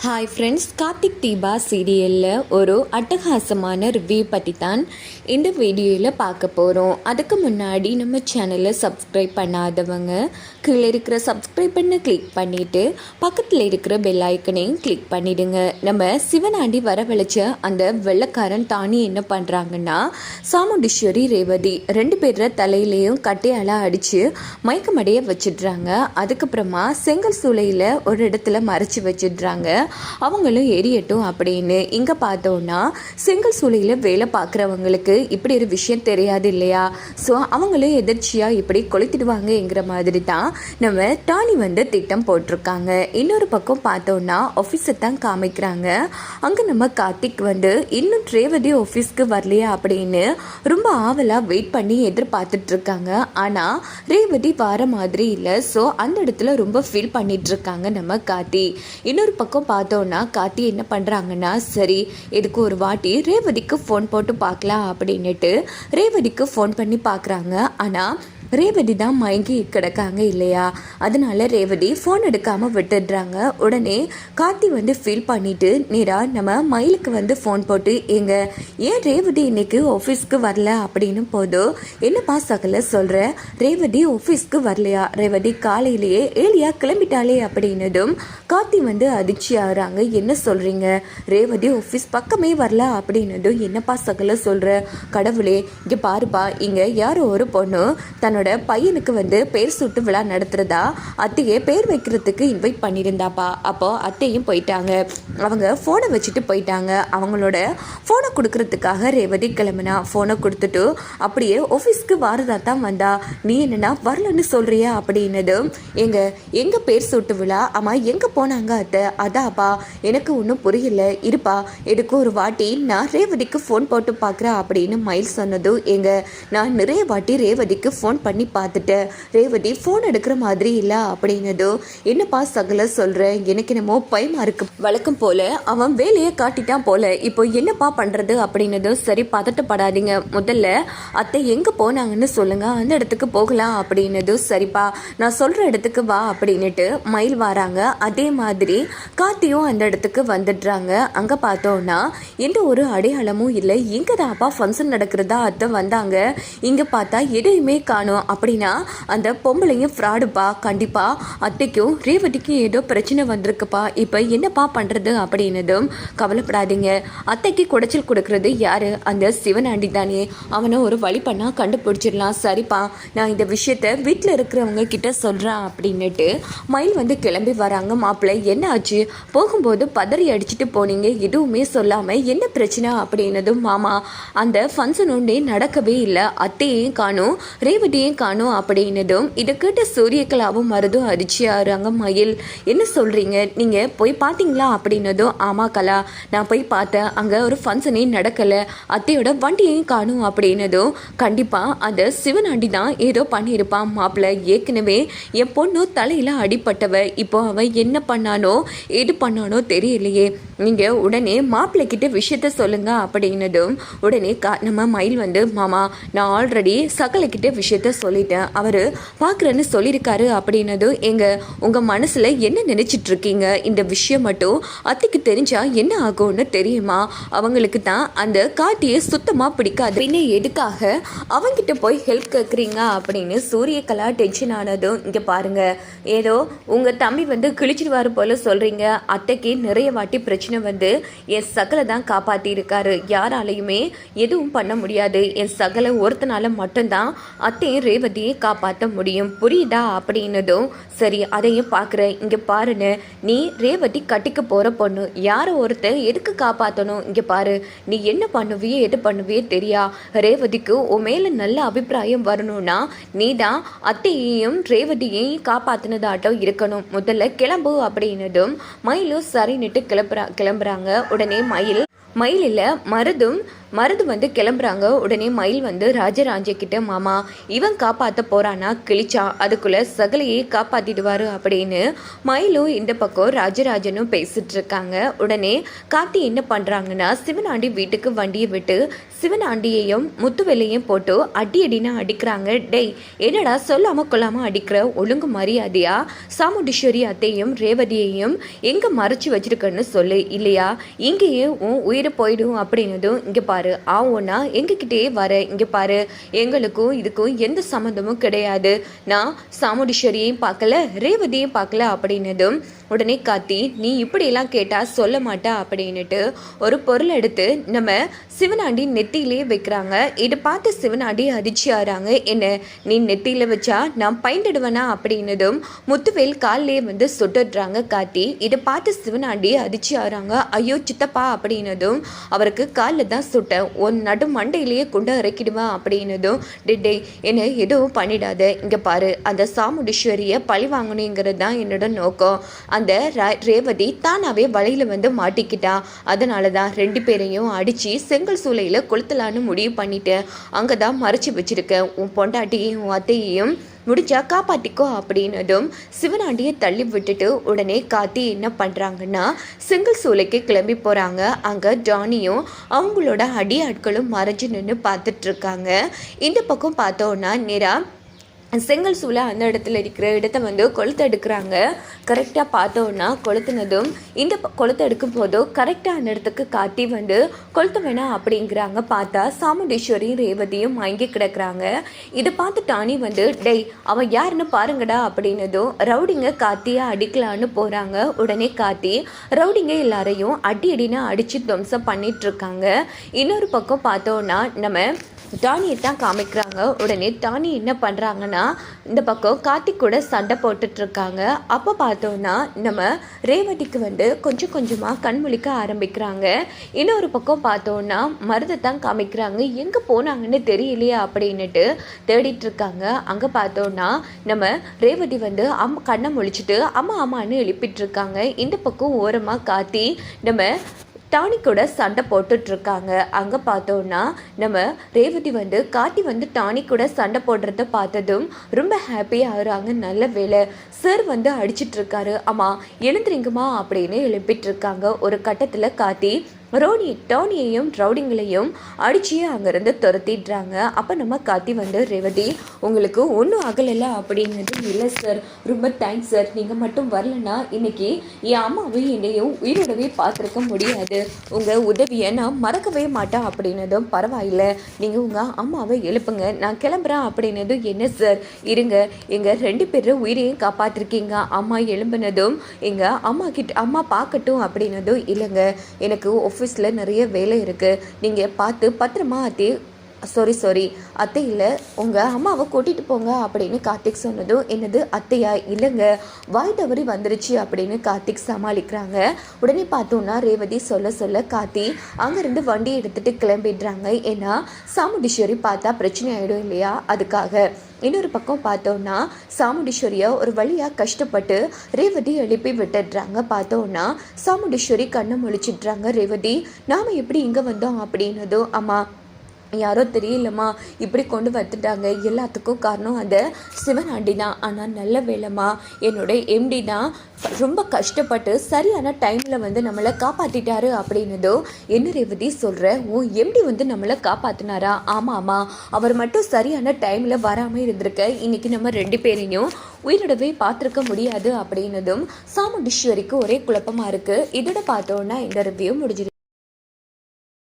Hi friends, Karthik Deepa சீரியலில் ஒரு அட்டகாசமான ரிவ்யூ பற்றி தான் இந்த வீடியோவில் பார்க்க போகிறோம். அதுக்கு முன்னாடி நம்ம சேனலை சப்ஸ்கிரைப் பண்ணாதவங்க கீழே இருக்கிற சப்ஸ்கிரைப் பண்ண கிளிக் பண்ணிவிட்டு பக்கத்தில் இருக்கிற பெல் ஐக்கனையும் கிளிக் பண்ணிவிடுங்க. நம்ம சிவனாண்டி வரவழைச்ச அந்த வெள்ளைக்காரன் தானி என்ன பண்ணுறாங்கன்னா, சாமுண்டீஸ்வரி ரேவதி ரெண்டு பேர தலையிலையும் கட்டையால் அடித்து மயக்கமடைய வச்சிடுறாங்க. அதுக்கப்புறமா செங்கல் சூளையில் ஒரு இடத்துல மறைச்சி வச்சிடுறாங்க. அவங்களும் எரியட்டும் அப்படின்னு. இங்கே பார்த்தோன்னா செங்கல் சூளையில் வேலை பார்க்குறவங்களுக்கு இப்படி ஒரு விஷயம் தெரியாது இல்லையா? ஸோ அவங்களும் எதிர்ச்சியாக இப்படி கொளுத்திடுவாங்கங்கிற மாதிரி தான் நம்ம டானி திட்டம் போட்டிருக்காங்க. இன்னொரு பக்கம் பார்த்தோன்னா ஆஃபீஸை தான் காமிக்கிறாங்க. அங்கே நம்ம கார்த்திக் இன்னும் ரேவதி ஆஃபீஸ்க்கு வரலையா அப்படின்னு ரொம்ப ஆவலாக வெயிட் பண்ணி எதிர்பார்த்துட்டு இருக்காங்க. ஆனால் ரேவதி வர மாதிரி இல்லை. ஸோ அந்த இடத்துல ரொம்ப ஃபீல் பண்ணிட்டு இருக்காங்க நம்ம கார்த்தி. இன்னொரு பக்கம் பார்த்தோன்னா கார்த்தி என்ன பண்ணுறாங்கன்னா, சரி இதுக்கு ஒரு வாட்டி ரேவதிக்கு ஃபோன் போட்டு பார்க்கலாம் அப்படின்னுட்டு ரேவதிக்கு ஃபோன் பண்ணி பார்க்குறாங்க. ஆனால் ரேவதி தான் மயங்கி கிடக்காங்க இல்லையா? அதனால ரேவதி ஃபோன் எடுக்காமல் விட்டுடுறாங்க. உடனே கார்த்தி ஃபீல் பண்ணிட்டு நேராக நம்ம மயிலுக்கு ஃபோன் போட்டு, ஏன் ரேவதி இன்னைக்கு ஆஃபீஸ்க்கு வரல அப்படின்னு போதும். என்னப்பா சகல சொல்கிற, ரேவதி ஆஃபீஸ்க்கு வரலையா? ரேவதி காலையிலேயே ஏலியா கிளம்பிட்டாலே அப்படின்னதும் கார்த்தி அதிர்ச்சி ஆகுறாங்க. என்ன சொல்கிறீங்க, ரேவதி ஆஃபீஸ் பக்கமே வரல அப்படின்னதும் என்னப்பா சகல சொல்கிற? கடவுளே, இங்கே பாருப்பா, இங்கே யாரோ ஒரு பொண்ணு தன்னோட பையனுக்கு பேர் சூட்டு விழா நடத்துறதா அத்தையே பேர் வைக்கிறதுக்கு இன்வைட் பண்ணியிருந்தாப்பா. அப்போ அத்தையும் போயிட்டாங்க. அவங்க ஃபோனை வச்சுட்டு போயிட்டாங்க. அவங்களோட ஃபோனை கொடுக்கறதுக்காக ரேவதி கிளம்புனா. ஃபோனை கொடுத்துட்டு அப்படியே ஆஃபீஸ்க்கு வாரதா தான் வந்தா. நீ என்னன்னா வரலன்னு சொல்றியா அப்படின்னது, எங்க பேர் சூட்டு விழா, ஆமா எங்க போனாங்க அத்தை? அதாப்பா எனக்கு ஒன்றும் புரியல. இருப்பா எனக்கு ஒரு வாட்டி நான் ரேவதிக்கு ஃபோன் போட்டு பார்க்குறேன் அப்படின்னு மயில் சொன்னது. நான் நிறைய வாட்டி ரேவதிக்கு ஃபோன் பண்ணி பார்த்துட்டேன், ரேவதி ஃபோன் எடுக்கிற மாதிரி இல்லை அப்படின்னதும் என்னப்பா சகல சொல்கிறேன், எனக்கு என்னமோ பயமா இருக்கு. வழக்கம் போல அவன் வேலையை காட்டிட்டான் போல, இப்போ என்னப்பா பண்ணுறது அப்படின்னதும், சரி பதட்டப்படாதீங்க, முதல்ல அத்தை எங்கே போனாங்கன்னு சொல்லுங்க, அந்த இடத்துக்கு போகலாம் அப்படின்னதும், சரிப்பா நான் சொல்கிற இடத்துக்கு வா அப்படின்னுட்டு மயில் வராங்க. அதே மாதிரி கார்த்தியும் அந்த இடத்துக்கு வந்துடுறாங்க. அங்கே பார்த்தோன்னா எந்த ஒரு அடையாளமும் இல்லை. இங்கே தான்ப்பா ஃபங்க்ஷன் நடக்கிறதா அத்தை வந்தாங்க, இங்கே பார்த்தா எதையுமே காணும். அப்படின்னா அந்த பொம்பளையும் ஃப்ராடுப்பா. கண்டிப்பாக அத்தைக்கும் ரேவதிக்கும் ஏதோ பிரச்சனை வந்திருக்குப்பா. இப்போ என்னப்பா பண்ணுறது அப்படின்னதும், கவலைப்படாதீங்க, அத்தைக்கு குடைச்சல் கொடுக்கறது யாரு? அந்த சிவனாண்டி தானே, அவனை ஒரு வழி பண்ணால் கண்டுபிடிச்சிடலாம். சரிப்பா நான் இந்த விஷயத்த வீட்டில் இருக்கிறவங்க கிட்ட சொல்கிறேன் அப்படின்னுட்டு மயில் கிளம்பி வராங்க. மாப்பிள்ளை என்ன ஆச்சு? போகும்போது பதறி அடிச்சுட்டு போனீங்க, எதுவுமே சொல்லாமல் என்ன பிரச்சனை அப்படின்னதும், மாமா அந்த ஃபங்க்ஷன் ஒன்றே நடக்கவே இல்லை, அத்தையும் காணும் ரேவதியும் காணும் அப்படின்னதும் இதை கேட்ட சூரியகலாவும் மருதும் அதிர்ச்சியாகிறாங்க. மயில் என்ன சொல்கிறீங்க, நீங்கள் போய் பார்த்தீங்களா அப்படின்னதும், ஆமாம் கலா நான் போய் பார்த்தேன், அங்கே ஒரு ஃபங்க்ஷனே நடக்கலை, அத்தையோட வண்டியையும் காணும் அப்படின்னதும், கண்டிப்பாக அந்த சிவனாண்டி தான் ஏதோ பண்ணியிருப்பான். மாப்பிள்ளை ஏற்கனவே என் பொண்ணு தலையில் அடிப்பட்டவ, இப்போ அவன் என்ன பண்ணானோ எது பண்ணானோ தெரியலையே, நீங்கள் உடனே மாப்பிள்ளைக்கிட்ட விஷயத்த சொல்லுங்க அப்படின்னதும் உடனே நம்ம மயில் மாமா நான் ஆல்ரெடி சகலக்கிட்ட விஷயத்த சொல்லிட்டேன், அவர் பார்க்குறேன்னு சொல்லியிருக்காரு அப்படின்னதும், உங்கள் மனசில் என்ன நினச்சிட்டு இருக்கீங்க? இந்த விஷயம் மட்டும் அத்தைக்கு தெரிஞ்சா என்ன ஆகும்னு தெரியுமா? அவங்களுக்கு தான் அந்த காட்டியை சுத்தமாக பிடிக்காது, பின்ன எதுக்காக அவங்கிட்ட போய் ஹெல்ப் கேட்குறீங்க அப்படின்னு சூரியகலா டென்ஷன் ஆனதும், இங்கே பாருங்க, ஏதோ உங்கள் தம்பி கிழிச்சிடுவார் போல சொல்கிறீங்க, அத்தைக்கு நிறைய வாட்டி பிரச்சனை என் சகலை தான் காப்பாற்றியிருக்காரு, யாராலையுமே எதுவும் பண்ண முடியாது, என் சகலை ஒருத்தனால மட்டும்தான் அத்தையும் ரேவதியை காப்பாற்ற முடியும், புரியுதா அப்படின்னதும், சரி அதையும் பார்க்குறேன், இங்கே பாருன்னு, நீ ரேவதி கட்டிக்க போகிற பொண்ணு, யாரை ஒருத்தர் எதுக்கு காப்பாற்றணும்? இங்கே பாரு, நீ என்ன பண்ணுவியோ எது பண்ணுவியோ தெரியா, ரேவதிக்கு உன் மேலே நல்ல அபிப்பிராயம் வரணும்னா நீ தான் அத்தையையும் ரேவதியையும் காப்பாற்றினதாட்டம் இருக்கணும், முதல்ல கிளம்பு அப்படின்னதும் மயிலும் சரின்னுட்டு கிளம்புறாங்க. உடனே மயிலில் மருதும் மருது வந்து கிளம்புறாங்க. உடனே மயில் வந்து ராஜராஜ கிட்ட, மாமா இவன் காப்பாற்ற போறானா கிழிச்சான், அதுக்குள்ள சகலையே காப்பாத்திடுவாரு அப்படின்னு மயிலும் இந்த பக்கம் ராஜராஜனும் பேசிட்டு இருக்காங்க. உடனே கார்த்தி என்ன பண்றாங்கன்னா, சிவனாண்டி வீட்டுக்கு வண்டியை விட்டு சிவனாண்டியையும் முத்துவெளியையும் போட்டு அடினா அடிக்கிறாங்க. டேய் என்னடா சொல்லாம கொள்ளாம அடிக்கிற, ஒழுங்கு மரியாதையா சாமுண்டீஸ்வரி அத்தையும் ரேவதியையும் எங்க மறைச்சு வச்சிருக்கன்னு சொல்லு, இல்லையா இங்கேயே உன் உயிரை போயிடும் அப்படின்னதும், இங்க பாரு ஆவோன்னா எங்ககிட்டயே வர, இங்க பாரு எங்களுக்கும் இதுக்கும் எந்த சம்மந்தமும் கிடையாது, நான் சாமுண்டீஸ்வரியையும் பார்க்கல ரேவதியையும் பார்க்கல அப்படின்னதும், உடனே காத்தி நீ இப்படியெல்லாம் கேட்டா சொல்ல மாட்டா அப்படின்னுட்டு ஒரு பொருள் எடுத்து நம்ம சிவனாண்டி நெத்தியிலே வைக்கிறாங்க. இதை பார்த்து சிவனாண்டி அதிர்ச்சி ஆறாங்க. என்ன நீ நெத்தியில வச்சா நான் பைண்டிடுவேனா அப்படின்னதும் முத்துவேல் காலிலே வந்து சுட்டுடுறாங்க காத்தி. இதை பார்த்து சிவனாண்டி அதிர்ச்சி ஆறாங்க. ஐயோ சித்தப்பா அப்படின்னதும், அவருக்கு காலில் தான் சுட்டேன், உன் நடு மண்டையிலேயே கொண்டு இறக்கிடுவேன் அப்படின்னதும், டே என்ன எதுவும் பண்ணிடாத, இங்கே பாரு அந்த சாமுண்டீஸ்வரியை பழி வாங்கணுங்கிறது தான் என்னோட நோக்கம். அந்த ரேவதி தானாவே வலையில் வந்து மாட்டிக்கிட்டா, அதனால தான் 2 பேரையும் அடித்து செங்கல் சூளையில் கொளுத்தலான்னு முடிவு பண்ணிட்டேன். அங்கே தான் மறைச்சி வச்சுருக்கேன். உன் பொண்டாட்டியையும் உன் அத்தையையும் முடிச்சா காப்பாற்றிக்கோ அப்படின்னதும் சிவனாண்டியை தள்ளி விட்டுட்டு உடனே காத்தி என்ன பண்ணுறாங்கன்னா, செங்கல் சூளைக்கு கிளம்பி போகிறாங்க. அங்கே ஜானியும் அவங்களோட அடியாட்களும் மறைஞ்சு நின்று பார்த்துட்ருக்காங்க. இந்த பக்கம் பார்த்தோன்னா நேராக செங்கல் சூளை அந்த இடத்துல இருக்கிற இடத்த வந்து கொளுத்து எடுக்கிறாங்க. கரெக்டாக பார்த்தோன்னா கொளுத்துனதும் இந்த கொளுத்து எடுக்கும் போதும் கரெக்டாக அந்த இடத்துக்கு காட்டி வந்து கொளுத்த வேணாம் அப்படிங்கிறாங்க. பார்த்தா சாமுண்டீஸ்வரியும் ரேவதியும் மயங்கி கிடக்குறாங்க. இதை பார்த்து டானி வந்து, டேய் அவன் யாருன்னு பாருங்கடா அப்படின்னதும் ரவுடிங்க காத்தியை அடிக்கலான்னு போகிறாங்க. உடனே காத்தி ரவுடிங்க எல்லாரையும் அடினா அடித்து துவம்சம் பண்ணிகிட்ருக்காங்க. இன்னொரு பக்கம் பார்த்தோன்னா நம்ம டானியை தான் காமிக்கிறாங்க. உடனே டானி என்ன பண்ணுறாங்கன்னா, இந்த பக்கம் கார்த்திக் கூட சண்டை போட்டுட்ருக்காங்க. அப்போ பார்த்தோன்னா நம்ம ரேவதிக்கு வந்து கொஞ்சம் கொஞ்சமாக கண் முழிக்க ஆரம்பிக்கிறாங்க. இன்னொரு பக்கம் பார்த்தோன்னா மருதை தான் காமிக்கிறாங்க. எங்கே போனாங்கன்னு தெரியலையே அப்படின்னுட்டு தேடிட்டுருக்காங்க. அங்கே பார்த்தோன்னா நம்ம ரேவதி வந்து கண்ணை முழிச்சிட்டு அம்மான்னு எழுப்பிட்டுருக்காங்க. இந்த பக்கம் ஓரமாக காத்தி நம்ம டானி கூட சண்டை போட்டுட்ருக்காங்க. அங்கே பார்த்தோன்னா நம்ம ரேவதி வந்து காட்டி வந்து டானி கூட சண்டை போடுறத பார்த்ததும் ரொம்ப ஹாப்பியாக ஆகுறாங்க. நல்ல வேலை சார் வந்து அடிச்சிட்ருக்காரு, அம்மா எழுந்துறீங்கம்மா அப்படின்னு எழுப்பிட்டுருக்காங்க. ஒரு கட்டத்தில் காத்தி டானியையும் ரவுடிங்களையும் அடிச்சு அங்கேருந்து துரத்திடுறாங்க. அப்போ நம்ம காத்தி வந்து, ரேவதி உங்களுக்கு ஒன்றும் ஆகலைல்ல அப்படிங்கிறது, இல்லை சார் ரொம்ப தேங்க்ஸ் சார், நீங்கள் மட்டும் வரலன்னா இன்னைக்கு என் அம்மாவையும் என்னையும் உயிரோடவே பார்த்துருக்க முடியாது, உங்கள் உதவியை நான் மறக்கவே மாட்டேன் அப்படின்னதும், பரவாயில்ல நீங்கள் உங்கள் அம்மாவை எழுப்புங்க நான் கிளம்புறேன் அப்படின்னதும், என்ன சார் இருங்க எங்கள் 2 பேரும் உயிரையும் காப்பாற்றிருக்கீங்க, அம்மா எழும்பினதும் எங்கள் அம்மா பார்க்கட்டும் அப்படின்னதும், இல்லைங்க எனக்கு ஆஃபீஸில் நிறைய வேலை இருக்குது, நீங்கள் பார்த்து பத்திரமா சாரி அத்தை இல்லை உங்கள் அம்மாவை கூட்டிகிட்டு போங்க அப்படின்னு கார்த்திக் சொன்னதும், என்னது அத்தையா, இல்லைங்க வாய் தவறி வந்துருச்சு அப்படின்னு கார்த்திக் சமாளிக்கிறாங்க. உடனே பார்த்தோன்னா ரேவதி சொல்ல கார்த்தி அங்கேருந்து வண்டி எடுத்துகிட்டு கிளம்பிடுறாங்க. ஏன்னா சாமுண்டீஸ்வரி பார்த்தா பிரச்சனை ஆகிடும் இல்லையா, அதுக்காக. இன்னொரு பக்கம் பார்த்தோன்னா சாமுண்டீஸ்வரியை ஒரு வழியாக கஷ்டப்பட்டு ரேவதி எழுப்பி விட்டுடுறாங்க. பார்த்தோன்னா சாமுண்டீஸ்வரி கண்ணை முழிச்சிடுறாங்க. ரேவதி நாம் எப்படி இங்கே வந்தோம் அப்படின்னதும், அம்மா யாரோ தெரியலம்மா இப்படி கொண்டு வந்துட்டாங்க, எல்லாத்துக்கும் காரணம் அந்த சிவனாண்டி தான், ஆனால் நல்ல வேலைம்மா என்னோட எம்டி தான் ரொம்ப கஷ்டப்பட்டு சரியான டைமில் வந்து நம்மளை காப்பாற்றிட்டாரு அப்படின்னதோ, என்ன ரேவதி சொல்கிற, உன் எம்டி வந்து நம்மளை காப்பாற்றினாரா? ஆமாம்மா அவர் மட்டும் சரியான டைமில் வராமல் இருந்திருக்க இன்றைக்கி நம்ம 2 பேரையும் உயிரிடவே பார்த்துருக்க முடியாது அப்படின்னதும் சாமுண்டீஸ்வரிக்கு ஒரே குழப்பமாக இருக்குது. இதோட பார்த்தோன்னா இந்த ரிவ்யூ முடிஞ்சிருக்கு.